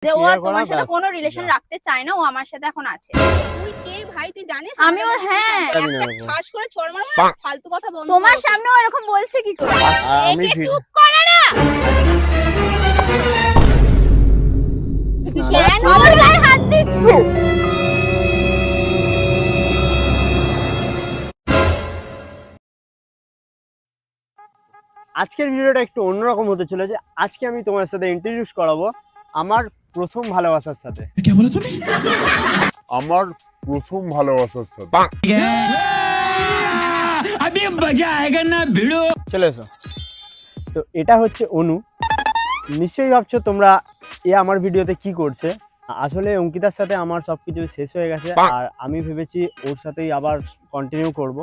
যে ও তোমার সাথে কোনো রিলেশন রাখতে চায় না, ও আমার সাথে এখন আছে। তুই কে ভাই, তুই জানিস আমি ওর, হ্যাঁ একটা ঠাস করে ছড় মারবো, ফালতু কথা বন্ধ। তোমার সামনে ও এরকম বলছে কি করে? আমি চুপ করে না, তুই কেন আমার গায়ে হাত দিচ্ছ? আজকের ভিডিওটা একটু অন্যরকম হতে চলেছে। আজকে আমি তোমার সাথে ইন্ট্রোডিউস করাবো আমার প্রথম ভালোবাসার সাথে। কি বলে তুমি? আমার প্রথম ভালোবাসার সাথে। अभी मजा आएगा ना भिड़ो। চলে এসো। তো এটা হচ্ছে অনু। নিশ্চয়ই ভাবছো তোমরা এ আমার ভিডিওতে কি করছে। আসলে অঙ্কিতার সাথে আমার সবকিছু শেষ হয়ে গেছে, আর আমি ভেবেছি ওর সাথেই আবার কন্টিনিউ করব।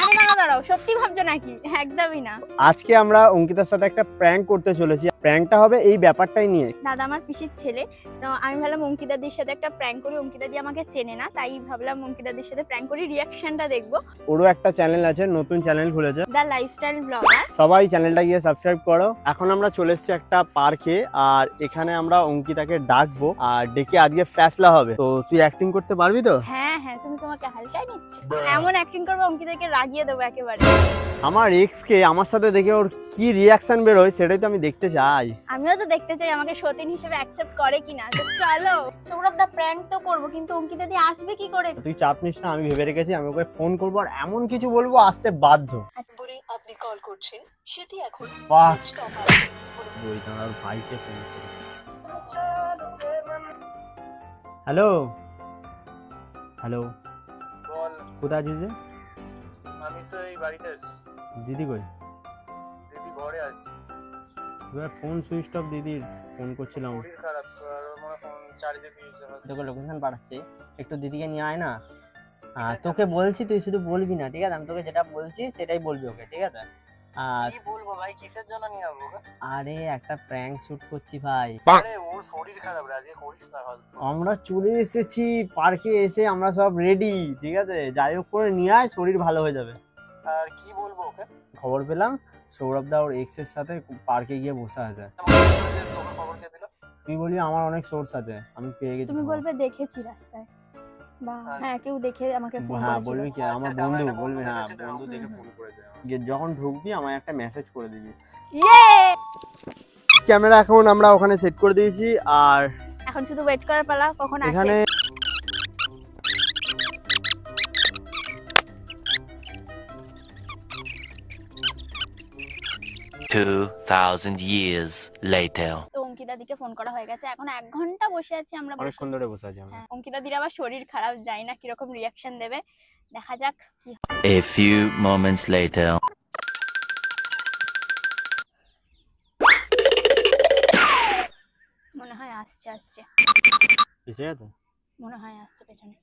আরে না দাঁড়াও, সত্যি ভাবছো নাকি? একদমই না। আজকে আমরা অঙ্কিতার সাথে একটা প্র্যাঙ্ক করতে চলেছি। প্র্যাঙ্কটা হবে এই ব্যাপারটাই নিয়ে। দাদা আমার পিসির ছেলে, তো আমি ভাবলাম অঙ্কিতাদির সাথে একটা প্র্যাঙ্ক করি। অঙ্কিতাদি আমাকে চেনে না, তাই ভাবলাম অঙ্কিতাদির সাথে প্র্যাঙ্ক করি, রিঅ্যাকশনটা দেখবো। ওরও একটা চ্যানেল আছে, নতুন চ্যানেল খুলেছে, দা লাইফস্টাইল ব্লগার। সবাই চ্যানেলটা গিয়ে সাবস্ক্রাইব করো। এখন আমরা চলে এসেছি একটা পার্কে, আর এখানে আমরা অঙ্কিতাকে ডাকবো, আর ডেকে আজকে ফ্যাসলা হবে। তো তুই অ্যাক্টিং করতে পারবি তো? হ্যাঁ হ্যাঁ, তুমি তোমাকে হালকায় নিচ্ছ, এমন অ্যাক্টিং করবে অঙ্কিতাকে রাগিয়ে দেবো একেবারে। আমার এক্স কে আমার সাথে দেখে ওর কি রিয়াকশন বের হয় সেটাই তো আমি দেখতে চাই। আমিও তো দেখতে চাই আমাকে সতীন হিসেবে অ্যাকসেপ্ট করে কিনা। তো চলো, সৌরভ দা প্র্যাঙ্ক তো করবো, কিন্তু অঙ্কিতাদি আসবে কি করে? তুই চাপ নিস না, আমি ভেবে রেখেছি আমি ওকে ফোন করবো, আর এমন কিছু বলবো আসতে বাধ্য। আপনি কল করছেন সেটি এখন বাহ, সুইচড অফ আছে। ওই তোমার ভাইকে ফোন করো। হ্যালো হ্যালো, বল। কোথায় আছিস রে? আমি তো এই বাড়িতে আছি। দিদি কই? দিদি ঘরে আসছে। এবার ফোন সুইচ অফ, দিদির ফোন করছিলাম। শরীর খারাপ তো, আর মনে ফোন চার্জে দিয়েছে হয়তো। তোকে লোকেশন পাঠাচ্ছি, একটু দিদিকে নিয়ে আয় না। তোকে বলছি, তুই শুধু বলবি না, ঠিক আছে? আমি তোকে যেটা বলছি সেটাই বলবি ওকে, ঠিক আছে? কি বলবো ভাই, কিসের জন্য নিয়ে যাবো ওকে? আরে একটা প্র্যাঙ্ক শুট করছি ভাই। আরে ওর শরীর খারাপ, রাজে করিস না ফালতু। আমরা চলে এসেছি পার্কে, এসে আমরা সব রেডি, ঠিক আছে? যাই হোক করে নিয়ে আয়, শরীর ভালো হয়ে যাবে। আর কি বলবো ওকে? খবর পেলাম সৌরভ দা ওর এক্স এর সাথে পার্কে গিয়ে বসে আছে। তোকে খবর কে দিল? তুই বলি আমার অনেক সোর্স আছে, আমি পেয়ে গেছি। তুমি বলবে দেখেছি রাস্তায়, বা হ্যাঁ কেউ দেখে আমাকে ফোন হ্যাঁ করেছিল। বলবি কি আমার আচ্ছা, বন্ধু, আমার বলবি একটা হ্যাঁ বন্ধু বন্ধু দেখে দেখে ফোন করেছে। যখন ঢুকবি আমায় একটা মেসেজ করে দিবি। ইয়ে, ক্যামেরা এখন আমরা ওখানে সেট করে দিয়েছি, আর এখন শুধু ওয়েট করার পালা কখন আসে। এখানে 2000 years later. তো অঙ্কিতা দিকে ফোন করা হয়ে গেছে, এখন 1 ঘন্টা বসে আছি আমরা। অনেকক্ষণ ধরে বসে আছি আমরা। হ্যাঁ, অঙ্কিতা দির আবার শরীর খারাপ, জানি না কিরকম রিয়াকশন দেবে, দেখা যাক কি। A few moments later. মনে হয় আসছে আসছে, এসে গেছে, মনে হয় আসছে পেছনে।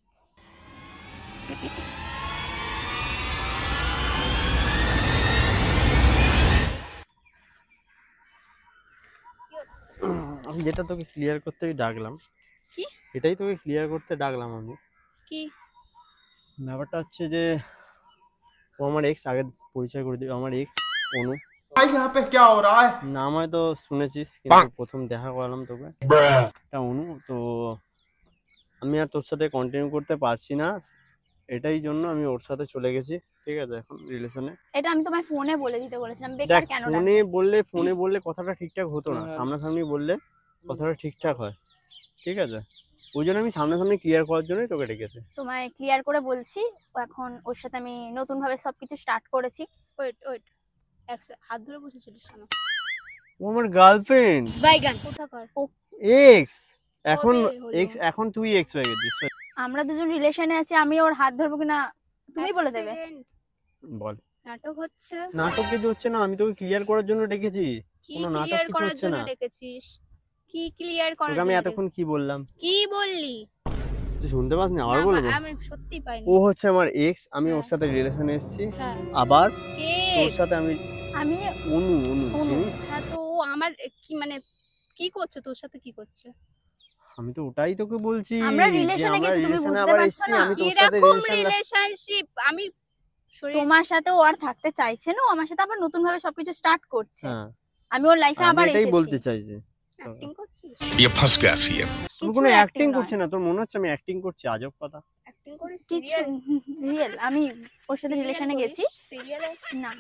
আমি যেটা তোকে ক্লিয়ার করতে ডাকলাম, কি? এটাই তোকে ক্লিয়ার করতে ডাকলাম আমি। কি ব্যাপারটা হচ্ছে যে ও আমার এক্স, আগে পরিচয় করে দিবি। আমার এক্স অনু। यहाँ पे क्या हो रहा है? নাম হয়তো শুনেছিস, কিন্তু প্রথম দেখা করলাম তোকে। এটা অনু। তো আমি আর তোর সাথে কন্টিনিউ করতে পারছি না, এটাই জন্য আমি ওর সাথে চলে গেছি, ঠিক আছে? এখন রিলেশনে। এটা আমি তোমায় ফোনে বলে দিতে বলেছিলাম, দেখ, বেকার কেন ফোনে বললে কথাটা ঠিকঠাক হতো না, সামনাসামনি বললে কথাটা ঠিকঠাক হয়, ঠিক আছে? ওই জন্য আমি সামনাসামনি ক্লিয়ার করার জন্যই তোকে ডেকেছি। তোমায় ক্লিয়ার করে বলছি, এখন ওর সাথে আমি নতুন ভাবে সবকিছু স্টার্ট করেছি। ওয়েট ওয়েট, হাত ধরে বসেছিলিস কেন? ও আমার গার্লফ্রেন্ড, বাইগান কোথাকার? এক্স। এখন কবে হলো? এক্স, এখন তুই এক্স হয়ে গেছিস। আমরা দুজন রিলেশনে আছি, আমি ওর হাত ধরবো কিনা তুমি বলে দেবে। বল। নাটক হচ্ছে? নাটক কিছু হচ্ছে না, আমি তোকে ক্লিয়ার করার জন্য ডেকেছি। কি কোনো নাটক ক্লিয়ার কিছু করার হচ্ছে জন্য না। ডেকেছিস? কি ক্লিয়ার করার তোকে আমি জন্য এতক্ষণ কি বললাম কি বললি? তুই শুনতে পাসনি? আবার না, বলবো? আমি সত্যি পাইনি। ও হচ্ছে আমার এক্স, আমি ওর সাথে রিলেশনে এসেছি, হ্যাঁ। আবার কে? তোর সাথে আমি আমি অনু চিনিস? হ্যাঁ, তো ও আমার কি মানে কি করছে তোর সাথে, কি করছে? আমি তো ওটাই তোকে বলছি আমরা যে রিলেশনে আমরা গেছি, তুমি রিলেশনে বুঝতে আবার পারছো এসেছি, না? আমি তোর সাথে এরকম রিলেশন। রিলেশনশিপ আমি তোমার সাথে ও আর থাকতে চাইছে না, ও আমার সাথে আবার নতুন ভাবে সবকিছু স্টার্ট করছে। হ্যাঁ, আমি ওর লাইফে আমি আবার এটাই এসেছি। বলতে চাইছি। অ্যাক্টিং করছিস? ये फंस गया सीएम। তুমি কিছু কোনো acting অ্যাক্টিং নয়। করছে না, তোর মনে হচ্ছে আমি অ্যাক্টিং করছি, আজব কথা। অ্যাক্টিং করিস? কিছু রিয়েল, আমি ওর সাথে রিলেশনে গেছি। সিরিয়ালে? না,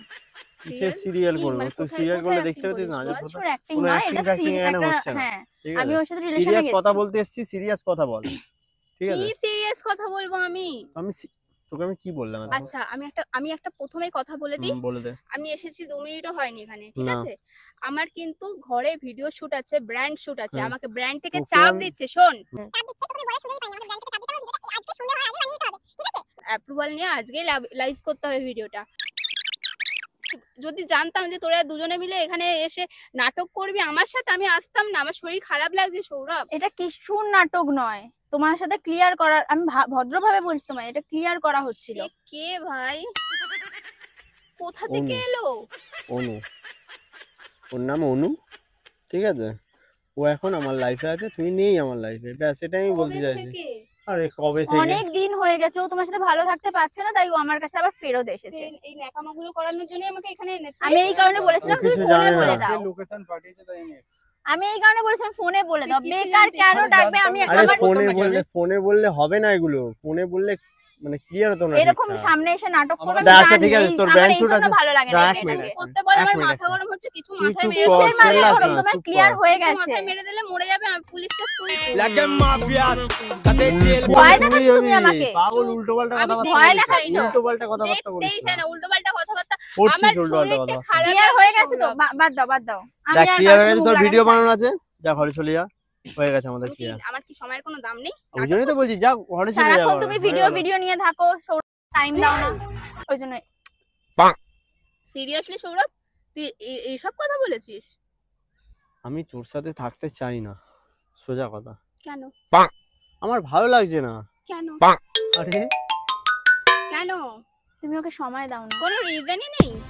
কিসের সিরিয়াল কি, করবো? মানে তুই কোথায়- সিরিয়াল কোথায় করলে দেখতে acting পেতিস না, করিস আজব বল? কথা। কিছুর অ্যাক্টিং কোনো নয়, acting এটা ফ্যাক্টিং এখানে একটা হচ্ছে না। হ্যাঁ, ঠিক আমি আছে, ওর সাথে রিলেশনে সিরিয়াস গেছি। কথা বলতে এসেছি, সিরিয়াস কথা বল, ঠিক কি আছে? সিরিয়াস কথা বলবো আমি? তোকে আমি কি বললাম এখন? আচ্ছা, আমি একটা প্রথমেই কথা বলে দিই। বলে দে। আমি এসেছি 2 মিনিটও হয়নি এখানে, ঠিক না। আছে? আমার কিন্তু ঘরে ভিডিও শুট আছে, ব্র্যান্ড শুট আছে। হুম। আমাকে ব্র্যান্ড থেকে তোকে চাপ আমি- দিচ্ছে, শোন। হুম। অ্যাপ্রুভাল নিয়ে আজকেই লাইভ করতে হবে ভিডিওটা। যদি জানতাম যে তোরা দুজনে মিলে এখানে এসে নাটক করবি আমার সাথে, আমি আসতাম না। আমার শরীর খারাপ লাগছে সৌরভ। এটা কিছুর নাটক নয়, তোমার সাথে ক্লিয়ার করার, আমি ভদ্রভাবে বলছি তোমায়, এটা ক্লিয়ার করা হচ্ছিল। এ কে ভাই? কোথা থেকে অনু। এলো? অনু, ওর নাম অনু, ঠিক আছে? ও এখন আমার লাইফে আছে, তুই নেই আমার লাইফে, ব্যাস এটাই আমি বলতে কবে চাইছি। থেকে? আরে কবে থেকে? অনেক দিন হয়ে গেছে, ও তোমার সাথে ভালো থাকতে পারছে না, তাই ও আমার কাছে আবার ফেরত এসেছে। এই ন্যাকামাগুলো করানোর জন্য আমাকে এখানে এনেছে। আমি এই কারণে বলেছিলাম ও তুমি কিছু ফোনে জানে বলে না। দাও। লোকেশন পাঠিয়েছে তাই আমি এসেছি। আমি এই কারণে বলেছিলাম ফোনে বলে দাও, তুই কিছু বেকার জানতিস? কেন আরে ডাকবে? জানতাম আমি না। আরে আমার ফোনে বললে হবে না, এগুলো ফোনে বললে মানে ক্লিয়ার হতো না। এরকম ঠিকঠাক। সামনে এসে নাটক করবে, আচ্ছা, আমি আচ্ছা, জানি, ঠিক আছে, তোর আমার brand এই shoot জন্য আছে। ভালো লাগে না। দেখ, একে এক চুপ মিনিট। করতে বল, এক আমার মিনিট, মাথা গরম হচ্ছে। কিছু তুই মাথায় চুপ মেরে কর, কিসের মাথা চেল্লাস গরম? না, তোমার চুপ ক্লিয়ার কর। হয়ে কিছু গেছে। মাথায় মেরে দিলে মরে যাবে। আমি পুলিশকে তুই ভয় দেখাচ্ছ তুমি আমাকে। পাগল, উল্টো পাল্টা আমি কথাবার্তা ভয় বলিস না, দেখাচ্ছ। উল্টো পাল্টা কথাবার্তা বলিস দেখতেই চাই না। না উল্টো পাল্টা কথাবার্তা। করছিস আমার উল্টো পাল্টা শরীরটা কথাবার্তা। খারাপ ক্লিয়ার হয়ে গেছে তো? সৌরভ। বাদ দাও, বাদ দাও। আমি দেখ আর ক্লিয়ার কারোর হয়ে গেছে, মুখ তোর লাগাতে ভিডিও চাই না। বানানো আছে, যা ঘরে চলে যা, হয়ে গেছে আমাদের আমি কি- ক্লিয়ার। আমার কি সময়ের কোনো দাম নেই? ওই জন্যই তো বলছি যা ঘরে চলে যা। সারাক্ষণ ঘরে, তুমি হয়ে ভিডিও গেল। ভিডিও নিয়ে থাকো, টাইম দাও না, ওই জন্য। সিরিয়াসলি সৌরভ, তুই এইসব কথা বলেছিস? আমি তোর সাথে থাকতে চাই না, সোজা কথা। কেন? আমার ভালো লাগছে না। কেন? আরে কেন? তুমি ওকে সময় দাও না। কোনো রিজনই নেই।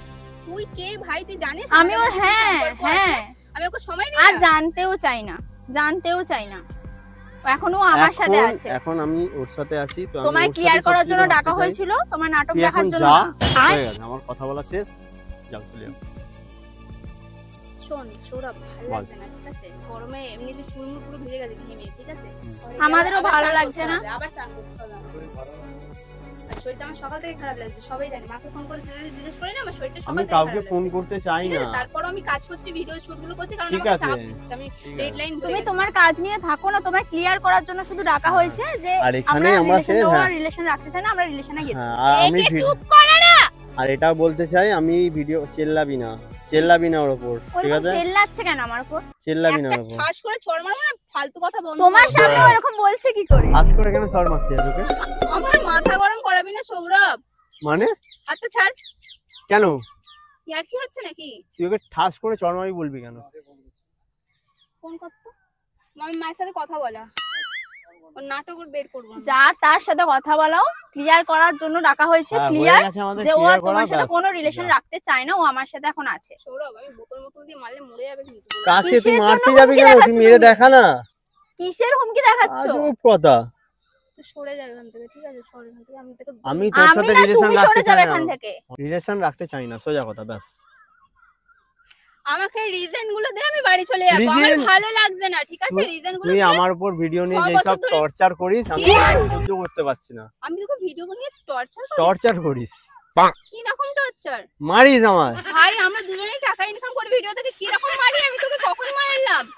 তুই কে ভাই? তুই জানিস আমি আমাদের ওর মধ্যে হ্যাঁ সম্পর্ক আছে? হ্যাঁ আমি ওকে সময় দিই আর না? জানতেও চাই না, জানতেও চাই না। ও এখনো আমার সাথে আছে। এখন আমি ওর সাথে আছি, তো আমি তোমায় ওর ক্লিয়ার সাথে করার সবকিছু জন্য ভাবতে ডাকা চাই। হয়েছিল, তোমার নাটক তুই দেখার এখন জন্য যা, না। হয়ে গেছে, আমার কথা বলা শেষ, যাও চলে যাও। শোন সৌরভ, ভালো বল। লাগছে না, ঠিক আছে? গরমে এমনিতে চুলমুল পুরো ভিজে গেছে ঘেমে, ঠিক আছে? আমাদেরও আবার ভালো চান লাগছে করতে না। হবে, আবার চান করতে হবে আমার। আর শরীরটা আমার সকাল থেকে খারাপ লাগছে, সবাই জানে। মাকে ফোন করে জিজ্ঞেস করি না, আমার শরীরটা সকাল আমি থেকে কাউকে খারাপ ফোন লাগছে। করতে চাই ঠিক না। আছে, তারপরও আমি কাজ করছি, ভিডিও শুট গুলো করছি, কারণ ঠিক আমাকে আছে। চাপ দিচ্ছে। আমি ঠিক আছে। ডেডলাইন তুমি তোমার কাজ নিয়ে থাকো না, তোমায় ক্লিয়ার করার জন্য শুধু ডাকা হয়েছে যে আর এখানেই আমরা শেষ, হ্যাঁ। রিলেশন রাখতে চাই না, আমরা রিলেশনে গেছি। হ্যাঁ, আর আমি চুপ করে না। আর এটাও বলতে চাই, আমি ভিডিও চেল্লাবি না ওর ওপর, ঠিক ওরকম আছে? চেল্লাচ্ছে কেন আমার উপর? চেল্লাবি না একটা ওর ওপর। ঠাস করে চড় মারবো না, ফালতু কথা বন্ধ তোমার কর। সামনে এরকম বলছে কি করে? আজ করে কেন চড় মারতে হবে তোকে? আমার মাথা গরম করাবি না সৌরভ। মানে আচ্ছা ছাড়, কেন ইয়ার কি হচ্ছে নাকি? তুই ওকে ঠাস করে চড় মারবি বলবি কেন? ফোন করতো, আমি মায়ের সাথে কথা বলা, ওর নাটক ওর বের করবো আমি। যা তার সাথে কথা বলাও, ক্লিয়ার করার জন্য ডাকা হয়েছে। হ্যাঁ, হয়ে ক্লিয়ার গেছে আমাদের, যে ও clear আর করা, তোমার সাথে ব্যাস। কোনো রিলেশন যা। রাখতে চায় না, ও আমার সাথে এখন আছে। সৌরভ, আমি বোতল দিয়ে মারলে মরে যাবে কিন্তু। কাকে তুই কিসের মারতে জন্য যাবি হুমকি কেন? তুই দেখাচ্ছ মেরে তুমি? দেখা না। কিসের হুমকি দেখাচ্ছ? আজব কথা। তুই সরে যাবে এখান থেকে, ঠিক আছে? সরে এখান থেকে, আমি তোকে আমি তোর আমি সাথে না, রিলেশন তুমি রাখতে সরে চাই যাবে না, এখান থেকে। রিলেশন রাখতে চাই না, সোজা কথা, ব্যাস। আমাকে রিজন গুলো দে, আমি বাড়ি চলে যাবো। আমার Reason? ভালো লাগছে না, ঠিক আছে? তুই- রিজন গুলো তুই দে। আমার উপর ভিডিও নিয়ে 6 যে বছর সব ধরে- টর্চার করিস, আমি কি? সহ্য করতে পারছি না। আমি তোকে ভিডিও নিয়ে টর্চার টর্চার করিস, কি রকম টর্চার? মারিস আমার। ভাই আমরা দুজনেই টাকা ইনকাম করে ভিডিও থেকে কি রকম মারি? আমি তোকে কখন মারলাম?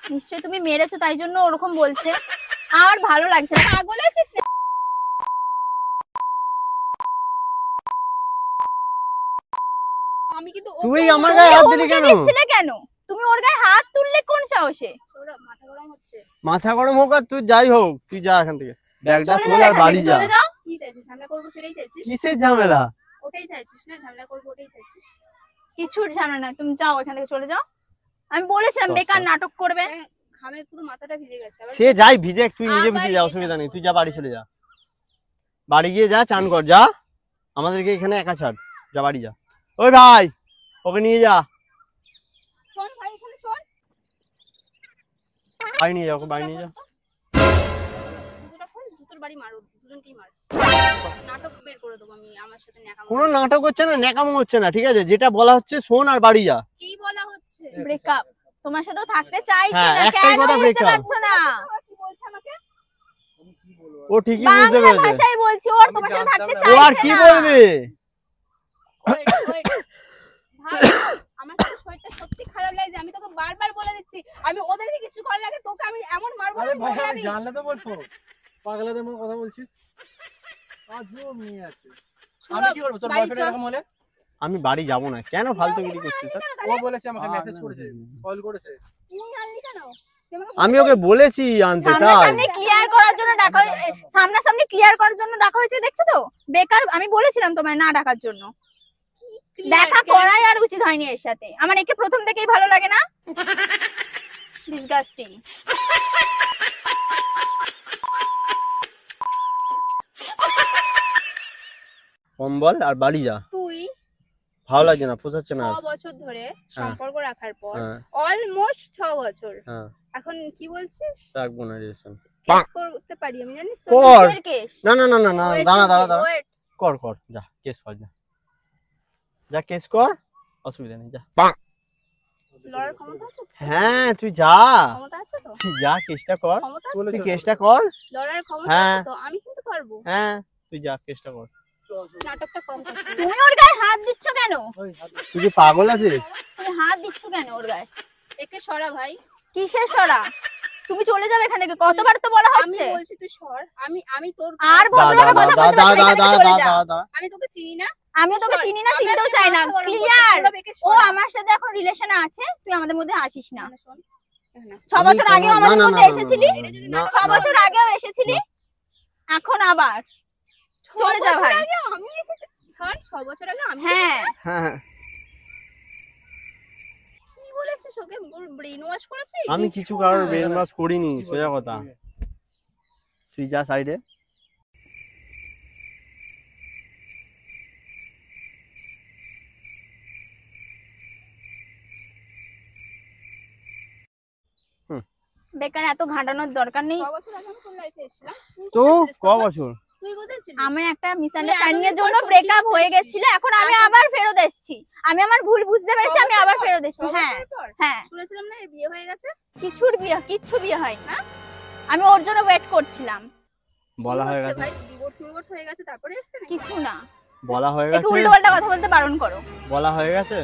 নিশ্চয়ই তুমি মেরেছো, তাই জন্য ওরকম বলছে। আর ভালো লাগছে না। পাগল আছিস না? আমি কিন্তু ওকে- তুই আমার গায়ে হাত দিলি হুমকি কেন? দিচ্ছিলে কেন? তুমি ওর গায়ে হাত তুললে কোন সাহসে? সৌরভ, মাথা গরম হচ্ছে। মাথা গরম হোক আর তুই যাই হোক, তুই যা এখান থেকে, ব্যাগটা চলে তুল যাও আর এখান বাড়ি থেকে, যা। চলে যাও। কি চাইছিস? ঝামেলা করবো সেটাই চাইছিস? কিসের ঝামেলা? ওটাই চাইছিস না? ঝামেলা করবো ওটাই চাইছিস? কিছুর জানো না, তুমি যাও এখান থেকে, চলে যাও। আমি বলেছিলাম সব, বেকার সব। নাটক করবে। ঘামে পুরো মাথাটা ভিজে গেছে। আবার সে যাই ভিজে, তুই নিজে আবার ভিজে যা, গিয়ে অসুবিধা নেই, শান্ত তুই যা বাড়ি চলে যা। বাড়ি গিয়ে যা, চান কর, যা। আমাদেরকে এখানে একা ছাড়, যা বাড়ি যা। ওই ভাই, ওকে নিয়ে যা, শোন ভাই, এখানে শোন। বাড়ি নিয়ে যা, ওকে বাড়ি নিয়ে যা। জুতোটা খোল, জুতোর বাড়ি মারো, দুজনকেই মার। নাটক বের করে দেবো আমি, আমার সাথে ন্যাকামো। কোনো নাটক হচ্ছে না, ন্যাকামো হচ্ছে না, ঠিক আছে? যেটা বলা হচ্ছে শোন আর বাড়ি যা। কি বলা হচ্ছে? ব্রেকআপ। তোমার সাথেও থাকতে চাইছি হ্যাঁ, না, একটাই কেন কথা বুঝতে break up। পারছো না? কি বলছে আমাকে? ও ঠিকই বুঝতে বাংলা পেরেছে। ভাষায় বলছি, ওর আমি তোমার সাথে জানতাম থাকতে না। ও আর চাইছে কি না। বলবে? Wait, wait. ভাই, আমার কাছে শরীরটা সত্যি খারাপ লাগছে, আমি তোকে বারবার বলে দিচ্ছি, আমি ওদেরকে কিছু করার আগে তোকে আমি এমন মারবো আরে না, ভাই তোকে আমি আমি- জানলে তো বলবো, পাগলাদের মতো কথা বলছিস। আজও মেয়ে আছে, আমি কি করবো তোর বাড়ি বয়ফ্রেন্ড চল। এরকম হলে? আমি বাড়ি যাব না, কেন ফালতুগিরি করছিস? ও বলেছে আমাকে মেসেজ করেছে, কল করেছে। তুই আনলি কেন? তুই আমাকে আমি ওকে বলেছি আনতে, তাই সামনাসামনি ক্লিয়ার করার জন্য ডাকা সামনাসামনি ক্লিয়ার করার জন্য ডাকা হয়েছে, দেখছো তো? বেকার আমি বলেছিলাম তোমায় না ডাকার জন্য। clear দেখা কেন? করাই আর উচিত হয়নি এর সাথে। আমার একে প্রথম থেকেই ভালো লাগে না। ডিসগাস্টিং। কম্বল আর বাড়ি যা, তুই ভালো লাগছে না, পোষাচ্ছে না। 6 বছর ধরে সম্পর্ক রাখার পর, হ্যাঁ অলমোস্ট 6 বছর, হ্যাঁ, এখন কি বলছিস? রাখবো না রিলেশন। কেস করতে পারি আমি, জানিস তো? কর। কিসের কেস? না না না না না, Wait, দাঁড়া দাঁড়া দাঁড়া, wait. কর কর, যা কেস কর, যা যা কেস কর, অসুবিধা নেই, যা। লড়ার ক্ষমতা আছে তো? হ্যাঁ তুই যা, ক্ষমতা আছে তো? তুই যা কেসটা কর, ক্ষমতা আছে? তুই কেসটা কর। লড়ার ক্ষমতা হ্যাঁ। আছে তো? আমি কিন্তু পারবো। হ্যাঁ তুই যা কেসটা কর। নাটকটা কম করছিস। তুমি ওর গায়ে হাত দিচ্ছ কেন? তুই কি পাগল আছিস? তুমি হাত দিচ্ছ কেন ওর গায়ে? একে সরা ভাই, কিসের সরা? তুমি চলে যাবে এখান থেকে, কতবার তো বলা আমি হচ্ছে। বলছি তুই সর। আমি তোর আর দা দা ভদ্রভাবে দা কথা দা বলতে দা পারছো দা না, দা এখান থেকে দা চলে দা যাও। দা। আমি তোকে চিনি না। আমিও তোকে সর। চিনি না, আমরা চিনতেও একটা চাই না। মাথা গরম করছি, ক্লিয়ার। সৌরভ একে ও সরা। আমার সাথে এখন রিলেশনে আছে, তুই আমাদের মধ্যে আসিস না। না, শোন, এখানে। 6 বছর আমি আগেও না, আমাদের না, মধ্যে না, না, এসেছিলি, না, এটা যদি না, 6 না, বছর আগেও এসেছিলি, এখন আবার চলে যা 6 বছর ভাই। আগে আমি এসেছি। ছাড়, 6 বছর আগে আমি হ্যাঁ এসেছি। হ্যাঁ কি বলেছিস ওকে? ব্রেন ওয়াশ করেছিস? আমি কিছু কারোর ব্রেন ওয়াশ করিনি, সোজা কথা। তুই যা সাইডে। বেকার এত ঘাটানোর দরকার নেই। 6 বছর আগে আমি তোর লাইফে এসেছিলাম। তুই তো কোথায় ছিলিস ক তখন? বছর? তুই কোথায় ছিলিস? আমি একটা মিসআন্ডারস্ট্যান্ডিং এর এতদিন জন্য পর ব্রেকআপ প্রতিদিন হয়ে দেখছিস। গেছিল, এখন আমি এখন- আবার ফেরত এসেছি। আমি আমার ভুল বুঝতে পেরেছি, 6 আমি বছর আবার পর? ফেরত এসেছি। 6 হ্যাঁ বছর পর? হ্যাঁ, শুনেছিলাম না এর বিয়ে হয়ে গেছে। কিচ্ছু বিয়ে হয়নি। আমি ওর জন্য ওয়েট করছিলাম। বলা কি হয়ে হচ্ছে গেছে, ভাই, ডিভোর্স হয়ে গেছে তারপরে এসেছে নাকি? কিছু না, বলা হয়ে একটু গেছে, উল্টো পাল্টা কথা বলতে বারণ করো। বলা হয়ে গেছে।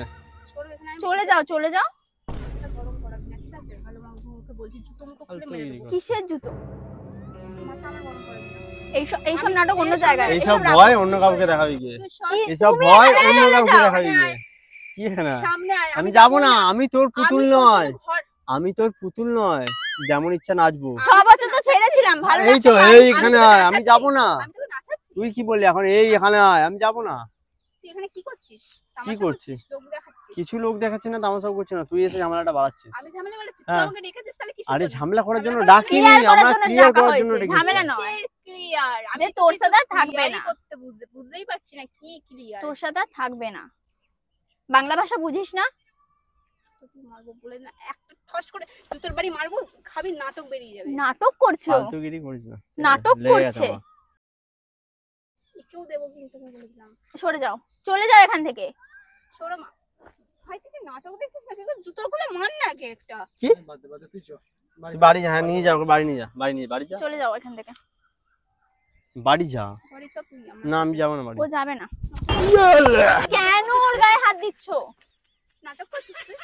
সরো এখানে, আমি চলে যাও চলে যাও। মাথাটা গরম করাবি না, ঠিক আছে? ভালো মুখে বলছি, জুতো মুতো খুলে মেরে দেবো। কিসের জুতো? মাথা আমার গরম করাবি না। এইসব আমি নাটক অন্য যে জায়গায়, সময়- এইসব রাখো। ভয় অন্য কাউকে দেখাবি গিয়ে, তুই সর, কি- এইসব তুমি ভয় এখানে অন্য চলে কাউকে যাও। দেখাবি এখানে গিয়ে। আয়। কি এখানে? সামনে আয়, আমি যাব না, আমি তোর আমি পুতুল তোর নয়, জন্য ঘর- আমি তোর পুতুল নয়, যেমন ইচ্ছা নাচবো। 6 বছর তো ছেড়েছিলাম, ভালো এই তো, লাগছে না। এই আমি এখানে তোকে আয়, আমি নাচাচ্ছি। যাব না। আমি তোকে নাচাচ্ছি। তুই কি বললি এখন? এই এখানে আয়, আমি যাব না। তুই এখানে কি করছিস? কি তামাশা করছিস? লোক দেখাচ্ছিস। কিছু লোক দেখাচ্ছে না, তামাশাও করছে না, তুই এসে ঝামেলাটা বাড়াচ্ছিস। আমি ঝামেলা বলেছি, তুই হ্যাঁ। আমাকে ডেকেছিস, তাহলে কিসের আরে জন্য? ঝামেলা করার জন্য ঝামেলা ডাকিনি, clear করার আমরা জন্য ক্লিয়ার ডাকা করার জন্য হয়েছে, ডেকেছি। ঝামেলা নয়। ক্লিয়ার, আমি যে তোর কিছু সাথে আর থাকবে clear-ই না। করতে বুঝতেই পারছি না কি ক্লিয়ার। তোর সাথে আর থাকবে না। বাংলা ভাষা বুঝিস না? তুই মারবো বলে না, একটা ঠস করে জুতোর বাড়ি মারবো, খাবি, নাটক বেরিয়ে যাবে। নাটক করছো, ফালতুগিরি করিস না, নাটক লেগে গেছে করছে। আমার। একেও দেবো কিন্তু, আমি বলে দিলাম। সরে যাও, চলে যাও এখান থেকে। সরো মা। ভাই তুই কি নাটক দেখছিস নাকি? জুতোর খুলে মার না কে একটা। বাদ দে, তুই চ তুই বাড়ি যা, হ্যাঁ নিয়ে যা, ওকে বাড়ি নিয়ে যা, বাড়ি যা, চলে যাও এখান থেকে। বাড়ি যা। বাড়ি চ তুই, আমার না আমি যাবো না বাড়ি। ও যাবে না। কেন ওর গায়ে হাত দিচ্ছ? নাটক করছিস তুই।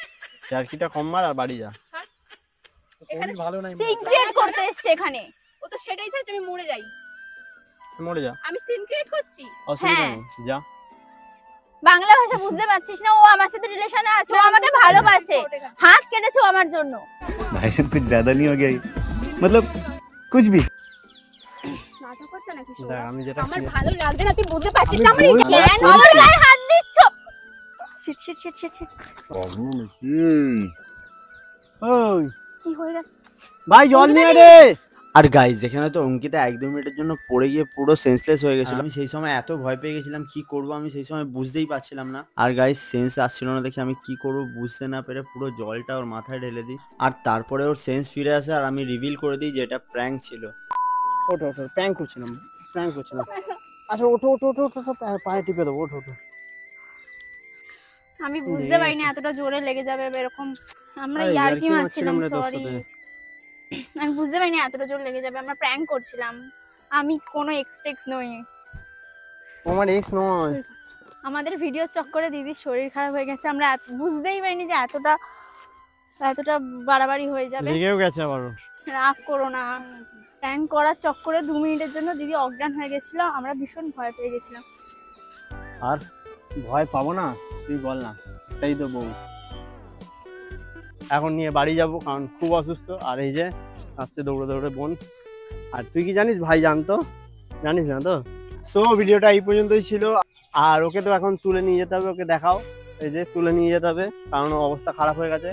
চারকিটা কম মার আর বাড়ি যা। ছাড়। শরীর ভালো নাই। সিন ক্রিয়েট করতে এসছে এখানে। ও তো সেটাই চাইছে আমি মরে যাই। মরে যা, আমি সিন ক্রিয়েট করছি। অসুবিধা হ্যাঁ। নেই, যা। বাংলা ভাষা বুঝতে পারছিস না? ও আমার সাথে রিলেশনে আছে, ও আমাকে ভালোবাসে, হাত কেটেছে ও আমার জন্য। भाई साहब कुछ ज्यादा नहीं हो गया ये? मतलब कुछ भी। নাটক করছে নাকি দেখ সোনা? আমি যেটা আমার ভালো লাগছে না, তুই বুঝতে পারছিস না? আমি আমার এই বলছি, জ্ঞান কেন ওর গায়ে হাত দিচ্ছ? Shit shit shit shit shit. ওই কি হয়ে গেল? ভাই জল নিয়ে রে। আর গাইস এখানে তো অঙ্কিতা 1-2 মিনিটের জন্য পড়ে গিয়ে পুরো সেন্সলেস হয়ে গেছিল। আমি সেই সময় এত ভয় পেয়ে গেছিলাম, কি করব আমি সেই সময় বুঝতেই পারছিলাম না। আর গাইস সেন্স আসছিল না দেখে আমি কি করব বুঝতে না পেরে পুরো জলটা ওর মাথায় ঢেলে দিই। আর তারপরে ওর সেন্স ফিরে আসে আর আমি রিভিল করে দিই যে এটা প্র্যাঙ্ক ছিল। ওঠো ওঠো, প্র্যাঙ্ক করছিলাম, আচ্ছা ওঠো ওঠো ওঠো ওঠো, পায়ে টিপে দেবো, ওঠো ওঠো। আমি বুঝতে লেগে পারিনি গেছে। এতটা জোরে লেগে যাবে এরকম। আমরা আরে, ইয়ার্কি ইয়ার্কি মারছিলাম, মারছিলাম রে তোর সরি। সাথে। আমি বুঝতে পারিনি এতটা জোর লেগে যাবে, আমরা প্র্যাঙ্ক করছিলাম। আমি কোনো এক্সটেক্স নই। আমার এক্স নয়। আমাদের ভিডিও চক্করে দিদির শরীর খারাপ হয়ে গেছে, আমরা বুঝতেই পারিনি যে এতটা বাড়াবাড়ি হয়ে যাবে। লেগেও গেছে আবার। রাগ করো না, প্র্যাঙ্ক করার চক্করে 2 মিনিটের জন্য দিদি অজ্ঞান হয়ে গেছিল, আমরা ভীষণ ভয় পেয়ে গেছিলাম। আর ভয় পাবো না, তুই বল না, এটাই তো বউ। এখন নিয়ে বাড়ি যাব, কারণ খুব অসুস্থ। আর এই যে আসছে দৌড়ে দৌড়ে বোন। আর তুই কি জানিস ভাই? জানতো? জানিস না তো? সো ভিডিওটা এই পর্যন্তই ছিল। আর ওকে তো এখন তুলে নিয়ে যেতে হবে, ওকে দেখাও। এই যে তুলে নিয়ে যেতে হবে, কারণ ওর অবস্থা খারাপ হয়ে গেছে।